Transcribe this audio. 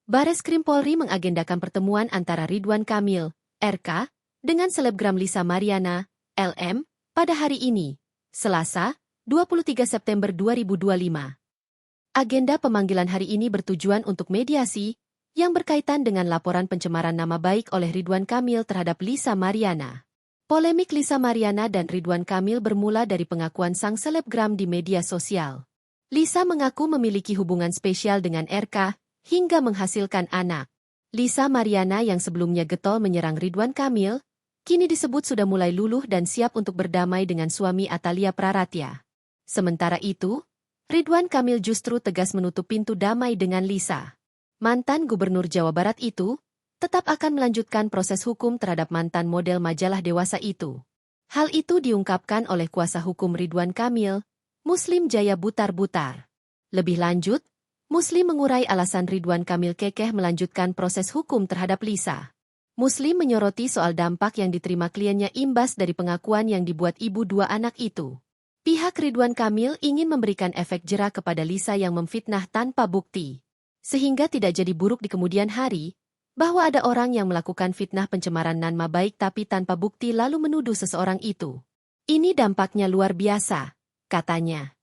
Bareskrim Polri mengagendakan pertemuan antara Ridwan Kamil, RK, dengan selebgram Lisa Mariana, LM, pada hari ini, Selasa, 23 September 2025. Agenda pemanggilan hari ini bertujuan untuk mediasi, yang berkaitan dengan laporan pencemaran nama baik oleh Ridwan Kamil terhadap Lisa Mariana. Polemik Lisa Mariana dan Ridwan Kamil bermula dari pengakuan sang selebgram di media sosial. Lisa mengaku memiliki hubungan spesial dengan RK, hingga menghasilkan anak. Lisa Mariana yang sebelumnya getol menyerang Ridwan Kamil, kini disebut sudah mulai luluh dan siap untuk berdamai dengan suami Atalia Praratya. Sementara itu, Ridwan Kamil justru tegas menutup pintu damai dengan Lisa. Mantan Gubernur Jawa Barat itu tetap akan melanjutkan proses hukum terhadap mantan model majalah dewasa itu. Hal itu diungkapkan oleh kuasa hukum Ridwan Kamil, Muslim Jaya Butar-Butar. Lebih lanjut, Muslim mengurai alasan Ridwan Kamil kekeh melanjutkan proses hukum terhadap Lisa. Muslim menyoroti soal dampak yang diterima kliennya imbas dari pengakuan yang dibuat ibu dua anak itu. Pihak Ridwan Kamil ingin memberikan efek jera kepada Lisa yang memfitnah tanpa bukti, sehingga tidak jadi buruk di kemudian hari, bahwa ada orang yang melakukan fitnah pencemaran nama baik tapi tanpa bukti lalu menuduh seseorang itu. Ini dampaknya luar biasa, katanya.